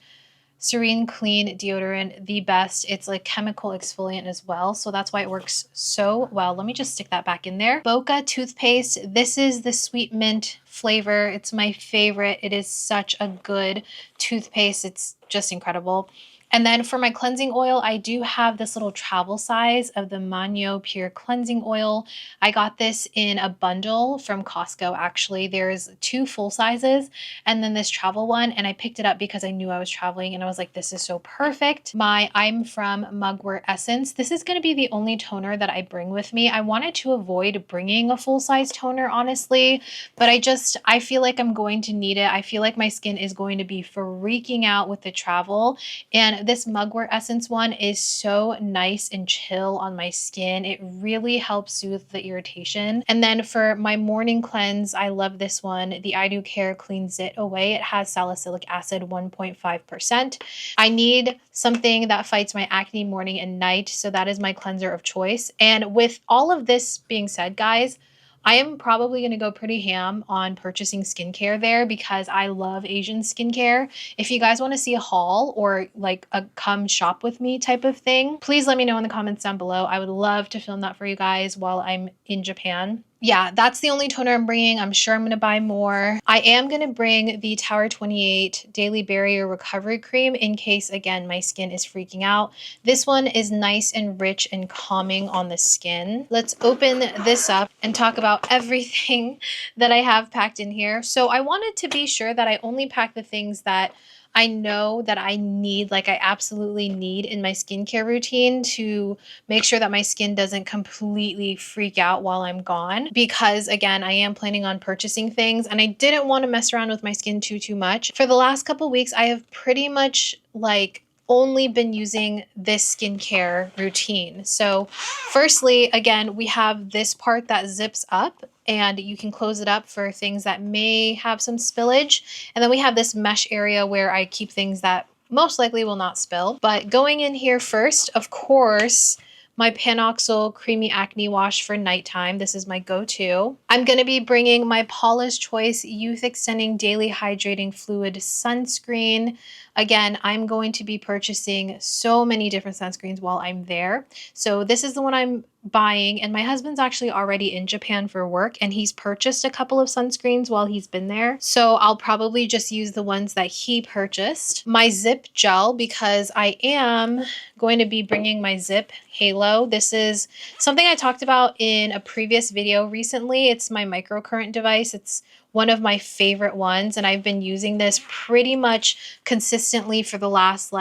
S2: Serene Clean deodorant, the best. It's like chemical exfoliant as well, so that's why it works so well. Let me just stick that back in there. Boca toothpaste. This is the sweet mint flavor. It's my favorite. It is such a good toothpaste. It's just incredible. And then for my cleansing oil, I do have this little travel size of the Manyo Pure Cleansing Oil. I got this in a bundle from Costco, actually. There's 2 full sizes and then this travel one, and I picked it up because I knew I was traveling and I was like, this is so perfect. My I'm From Mugwort Essence. This is going to be the only toner that I bring with me. I wanted to avoid bringing a full-size toner, honestly, but I feel like I'm going to need it. I feel like my skin is going to be freaking out with the travel, and this Mugwort Essence one is so nice and chill on my skin. It really helps soothe the irritation. And then for my morning cleanse, I love this one, the I Do Care Cleans It Away. It has salicylic acid 1.5%. I need something that fights my acne morning and night, so that is my cleanser of choice. And with all of this being said, guys, I am probably going to go pretty ham on purchasing skincare there because I love Asian skincare. If you guys want to see a haul or like a come shop with me type of thing, please let me know in the comments down below. I would love to film that for you guys while I'm in Japan. Yeah, that's the only toner I'm bringing. I'm sure I'm going to buy more. I am going to bring the Tower 28 Daily Barrier Recovery Cream in case, again, my skin is freaking out. This one is nice and rich and calming on the skin. Let's open this up and talk about everything that I have packed in here. So I wanted to be sure that I only pack the things that I know that I need, like I absolutely need in my skincare routine to make sure that my skin doesn't completely freak out while I'm gone. Because again, I am planning on purchasing things and I didn't want to mess around with my skin too much. For the last couple weeks, I have pretty much like only been using this skincare routine. So firstly, again, we have this part that zips up and you can close it up for things that may have some spillage. And then we have this mesh area where I keep things that most likely will not spill. But going in here first, of course, my Panoxyl Creamy Acne Wash for nighttime. This is my go-to. I'm going to be bringing my Paula's Choice Youth Extending Daily Hydrating Fluid Sunscreen. Again, I'm going to be purchasing so many different sunscreens while I'm there. So this is the one I'm buying, and my husband's actually already in Japan for work and he's purchased a couple of sunscreens while he's been there. So I'll probably just use the ones that he purchased. My Zip Gel, because I am going to be bringing my Zip Halo. This is something I talked about in a previous video recently. It's my microcurrent device. It's one of my favorite ones, and I've been using this pretty much consistently for the last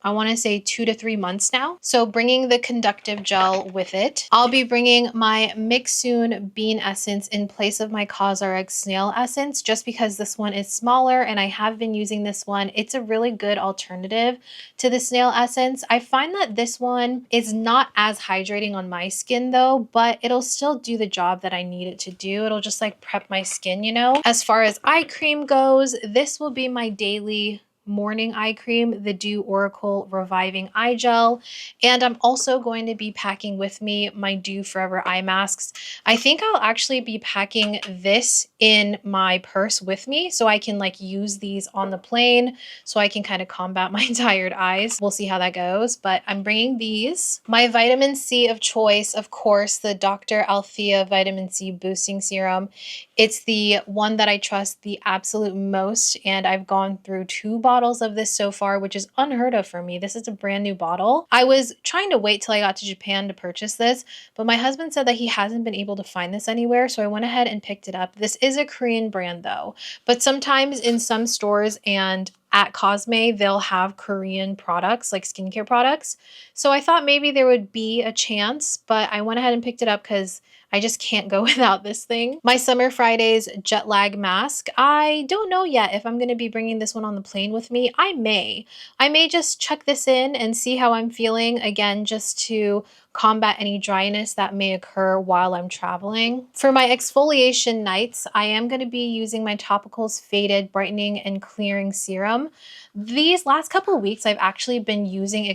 S2: I want to say 2 to 3 months now. So bringing the conductive gel with it. I'll be bringing my Mixsoon Bean Essence in place of my CosRX Snail Essence just because this one is smaller and I have been using this one. It's a really good alternative to the Snail Essence. I find that this one is not as hydrating on my skin though, but it'll still do the job that I need it to do. It'll just like prep my skin, you know? As far as eye cream goes, this will be my daily morning eye cream, the Dew Oracle Reviving Eye Gel. And I'm also going to be packing with me my Dew Forever eye masks. I think I'll actually be packing this in my purse with me so I can like use these on the plane so I can kind of combat my tired eyes. We'll see how that goes, but I'm bringing these. My vitamin C of choice, of course, the Dr. Althea Vitamin C Boosting Serum. It's the one that I trust the absolute most, and I've gone through 2 bottles of this so far, which is unheard of for me. This is a brand new bottle. I was trying to wait till I got to Japan to purchase this, but my husband said that he hasn't been able to find this anywhere, so I went ahead and picked it up. This is a Korean brand though, but sometimes in some stores and at Cosme, they'll have Korean products, like skincare products. So I thought maybe there would be a chance, but I went ahead and picked it up because I just can't go without this thing. My Summer Fridays jet lag mask. I don't know yet if I'm going to be bringing this one on the plane with me. I may just check this in and see how I'm feeling, again, just to combat any dryness that may occur while I'm traveling. For my exfoliation nights, I am going to be using my Topicals Faded Brightening and Clearing Serum. These last couple of weeks, I've actually been using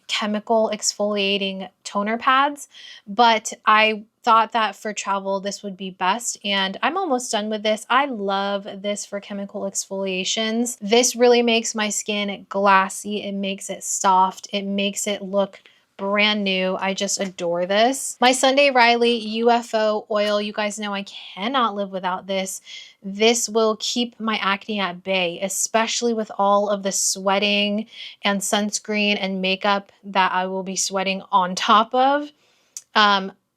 S2: chemical exfoliating toner pads, but I thought that for travel, this would be best, and I'm almost done with this. I love this for chemical exfoliations. This really makes my skin glassy. It makes it soft. It makes it look brand new. I just adore this. My Sunday Riley UFO oil. You guys know I cannot live without this. This will keep my acne at bay, especially with all of the sweating and sunscreen and makeup that I will be sweating on top of.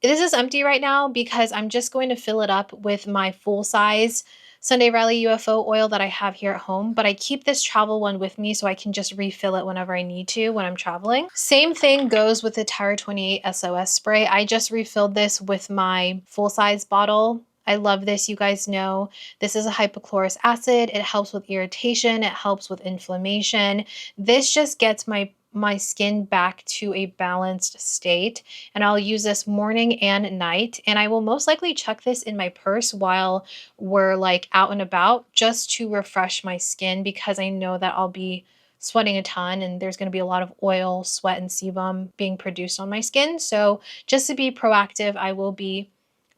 S2: This is empty right now because I'm just going to fill it up with my full size Sunday Riley UFO oil that I have here at home, but I keep this travel one with me so I can just refill it whenever I need to when I'm traveling. Same thing goes with the Tower 28 SOS spray. I just refilled this with my full size bottle. I love this. You guys know this is a hypochlorous acid. It helps with irritation. It helps with inflammation. This just gets my skin back to a balanced state, and I'll use this morning and night, and I will most likely chuck this in my purse while we're like out and about just to refresh my skin, because I know that I'll be sweating a ton and there's going to be a lot of oil, sweat, and sebum being produced on my skin. So just to be proactive, I will be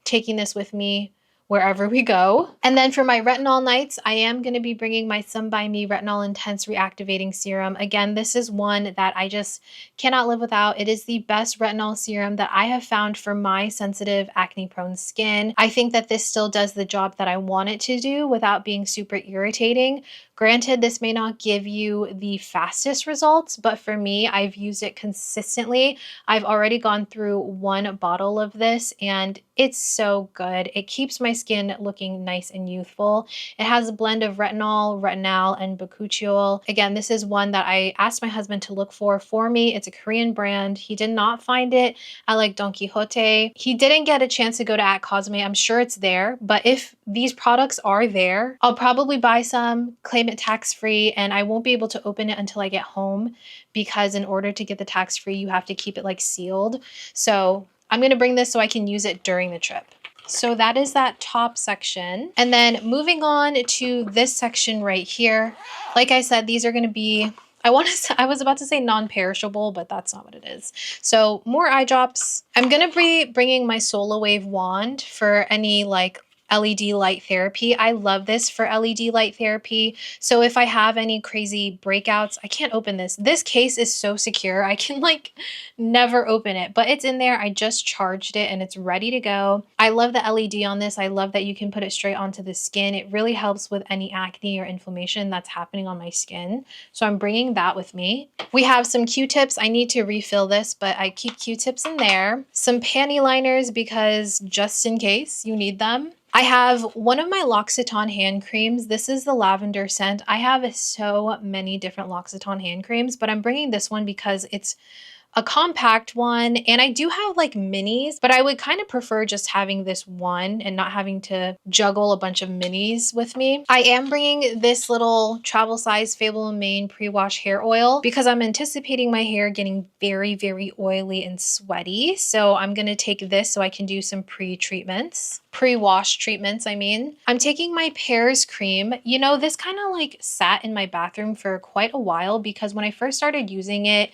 S2: taking this with me wherever we go. And then for my retinol nights, I am going to be bringing my Some By Me Retinol Intense Reactivating Serum. Again, this is one that I just cannot live without. It is the best retinol serum that I have found for my sensitive acne-prone skin. I think that this still does the job that I want it to do without being super irritating. Granted, this may not give you the fastest results, but for me, I've used it consistently. I've already gone through one bottle of this and it's so good. It keeps my skin looking nice and youthful. It has a blend of retinol, retinal, and bakuchiol. Again, this is one that I asked my husband to look for me. It's a Korean brand. He did not find it at like Don Quixote. He didn't get a chance to go to At Cosme. I'm sure it's there, but if these products are there, I'll probably buy some, claim it tax-free, and I won't be able to open it until I get home because in order to get the tax-free, you have to keep it like sealed. So I'm going to bring this so I can use it during the trip. So that is that top section. And then moving on to this section right here. Like I said, these are going to be, I was about to say non-perishable, but that's not what it is. So more eye drops. I'm going to be bringing my Solar Wave wand for any like LED light therapy. I love this for LED light therapy. So if I have any crazy breakouts, I can't open this. This case is so secure. I can like never open it, but it's in there. I just charged it and it's ready to go. I love the LED on this. I love that you can put it straight onto the skin. It really helps with any acne or inflammation that's happening on my skin. So I'm bringing that with me. We have some Q-tips. I need to refill this, but I keep Q-tips in there. Some panty liners because just in case you need them. I have one of my L'Occitane hand creams. This is the lavender scent. I have so many different L'Occitane hand creams, but I'm bringing this one because it's a compact one, and I do have like minis, but I would kind of prefer just having this one and not having to juggle a bunch of minis with me. I am bringing this little travel size Fable and Mane pre-wash hair oil because I'm anticipating my hair getting very, very oily and sweaty. So I'm going to take this so I can do some pre-treatments. Pre-wash treatments, I mean. I'm taking my Pears cream. You know, this kind of like sat in my bathroom for quite a while because when I first started using it,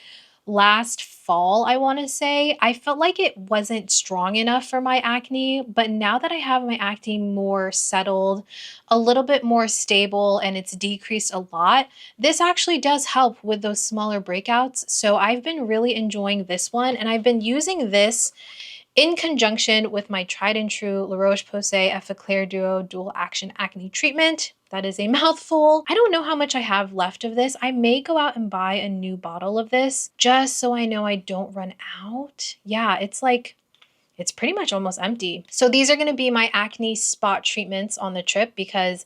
S2: last fall, I want to say, I felt like it wasn't strong enough for my acne, but now that I have my acne more settled, a little bit more stable, and it's decreased a lot, this actually does help with those smaller breakouts. So I've been really enjoying this one, and I've been using this in conjunction with my tried and true La Roche-Posay Effaclar Duo Dual Action Acne Treatment. That is a mouthful. I don't know how much I have left of this. I may go out and buy a new bottle of this just so I know I don't run out. Yeah, it's pretty much almost empty. So these are gonna be my acne spot treatments on the trip because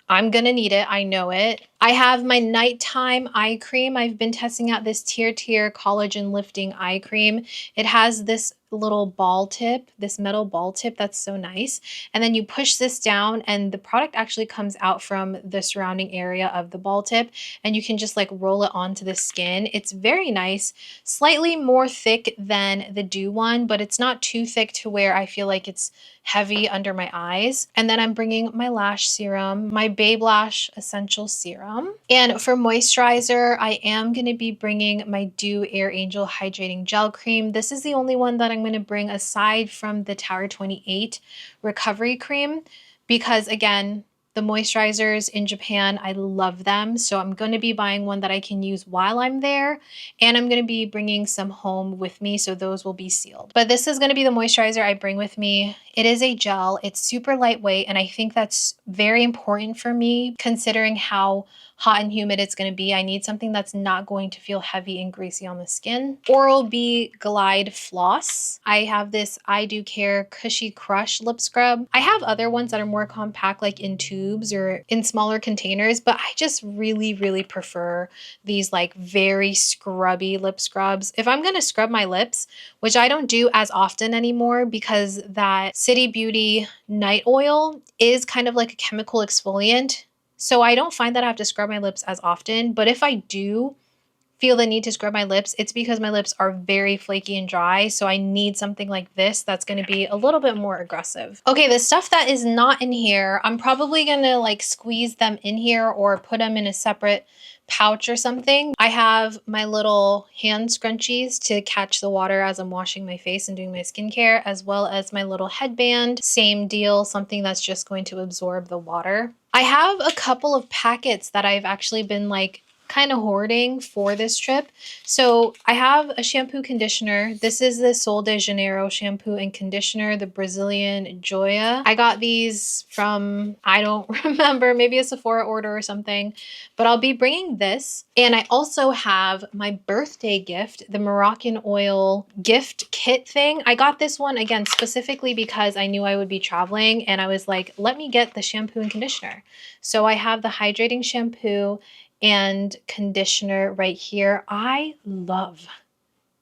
S2: I'm gonna need it, I know it. I have my nighttime eye cream. I've been testing out this Tier Collagen Lifting Eye Cream. It has this little ball tip, this metal ball tip that's so nice. And then you push this down and the product actually comes out from the surrounding area of the ball tip and you can just like roll it onto the skin. It's very nice, slightly more thick than the Dew one, but it's not too thick to where I feel like it's heavy under my eyes. And then I'm bringing my lash serum, my Babe Lash Essential Serum. And for moisturizer, I am going to be bringing my Dew Air Angel Hydrating Gel Cream. This is the only one that I'm going to bring aside from the Tower 28 Recovery Cream because again, the moisturizers in Japan. I love them. So I'm going to be buying one that I can use while I'm there. And I'm going to be bringing some home with me. So those will be sealed. But this is going to be the moisturizer I bring with me. It is a gel. It's super lightweight. And I think that's very important for me considering how hot and humid it's going to be. I need something that's not going to feel heavy and greasy on the skin. Oral-B Glide Floss. I have this I Do Care Cushy Crush lip scrub. I have other ones that are more compact, like in tubes or in smaller containers, but I just really prefer these like very scrubby lip scrubs. If I'm going to scrub my lips, which I don't do as often anymore because that City Beauty night oil is kind of like a chemical exfoliant. So I don't find that I have to scrub my lips as often, but if I do feel the need to scrub my lips, it's because my lips are very flaky and dry. So I need something like this that's going to be a little bit more aggressive. Okay, the stuff that is not in here, I'm probably going to like squeeze them in here or put them in a separate pouch or something. I have my little hand scrunchies to catch the water as I'm washing my face and doing my skincare, as well as my little headband. Same deal, something that's just going to absorb the water. I have a couple of packets that I've actually been like kind of hoarding for this trip. So I have a shampoo conditioner. This is the Sol de Janeiro shampoo and conditioner, the Brazilian Joya. I got these from, I don't remember, maybe a Sephora order or something, but I'll be bringing this. And I also have my birthday gift, the Moroccan oil gift kit thing. I got this one again specifically because I knew I would be traveling and I was like, let me get the shampoo and conditioner. So I have the hydrating shampoo and conditioner right here. I love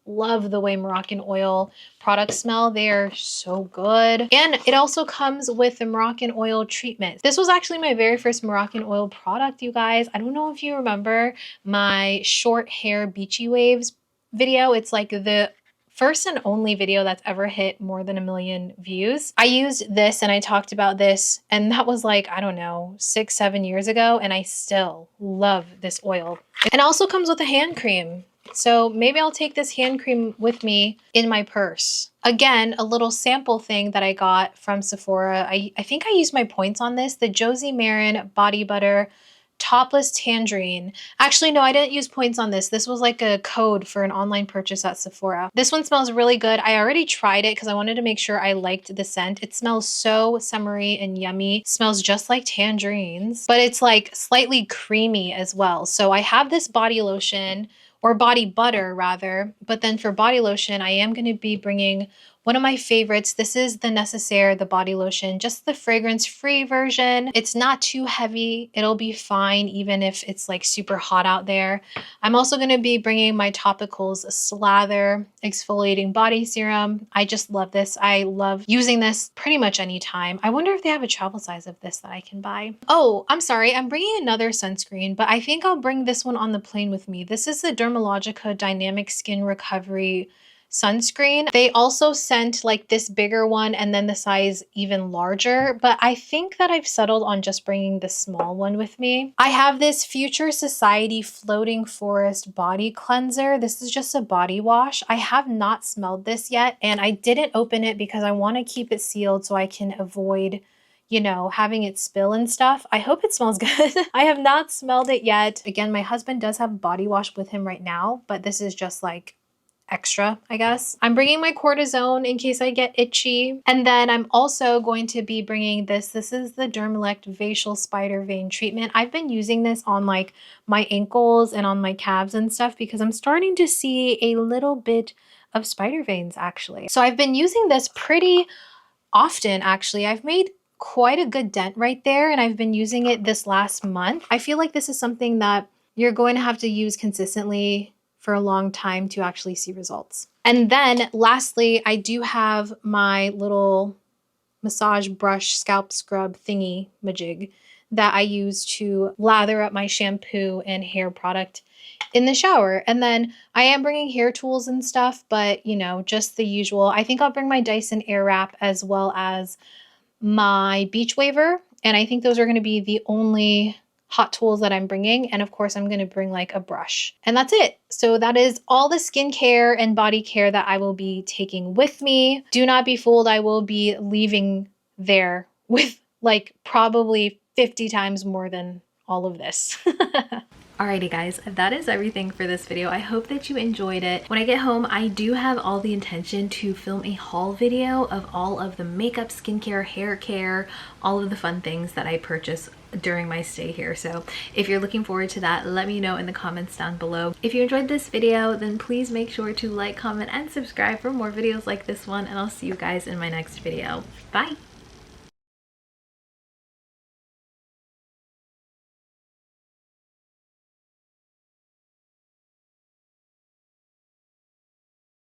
S2: the way Moroccan oil products smell. They're so good. And it also comes with the Moroccan oil treatment. This was actually my very first Moroccan oil product, you guys. I don't know if you remember my short hair beachy waves video. It's like the first and only video that's ever hit more than 1 million views. I used this and I talked about this, and that was like, I don't know, 6-7 years ago, and I still love this oil. It also comes with a hand cream. So maybe I'll take this hand cream with me in my purse. Again, a little sample thing that I got from Sephora. I think I used my points on this, the Josie Maran Body Butter Topless Tangerine. Actually, no, I didn't use points on this. This was like a code for an online purchase at Sephora. This one smells really good. I already tried it because I wanted to make sure I liked the scent. It smells so summery and yummy. It smells just like tangerines, but it's like slightly creamy as well. So I have this body lotion, or body butter rather, but then for body lotion, I am going to be bringing one of my favorites. This is the Necessaire, the body lotion, just the fragrance-free version. It's not too heavy. It'll be fine even if it's like super hot out there. I'm also going to be bringing my Topicals Slather Exfoliating Body Serum. I just love this. I love using this pretty much anytime. I wonder if they have a travel size of this that I can buy. Oh, I'm sorry. I'm bringing another sunscreen, but I think I'll bring this one on the plane with me. This is the Dermalogica Dynamic Skin Recovery sunscreen. They also sent like this bigger one and then the size even larger, but I think that I've settled on just bringing the small one with me. I have this Future Society Floating Forest Body Cleanser. This is just a body wash. I have not smelled this yet, and I didn't open it because I want to keep it sealed so I can avoid, you know, having it spill and stuff. I hope it smells good. I have not smelled it yet. Again, my husband does have body wash with him right now, but this is just like extra, I guess. I'm bringing my cortisone in case I get itchy. And then I'm also going to be bringing this. This is the Dermalect Facial Spider Vein Treatment. I've been using this on like my ankles and on my calves and stuff because I'm starting to see a little bit of spider veins actually. So I've been using this pretty often actually. I've made quite a good dent right there, and I've been using it this last month. I feel like this is something that you're going to have to use consistently for a long time to actually see results. And then lastly, I do have my little massage brush scalp scrub thingy majig that I use to lather up my shampoo and hair product in the shower. And then I am bringing hair tools and stuff, but you know, just the usual. I think I'll bring my Dyson Airwrap as well as my beach waver. And I think those are going to be the only hot tools that I'm bringing. And of course, I'm going to bring like a brush. And that's it. So that is all the skincare and body care that I will be taking with me. Do not be fooled. I will be leaving there with like probably 50 times more than all of this.
S1: Alrighty guys, that is everything for this video. I hope that you enjoyed it. When I get home, I do have all the intention to film a haul video of all of the makeup, skincare, hair care, all of the fun things that I purchase during my stay here. So if you're looking forward to that, let me know in the comments down below. If you enjoyed this video, then please make sure to like, comment, and subscribe for more videos like this one, and I'll see you guys in my next video. Bye!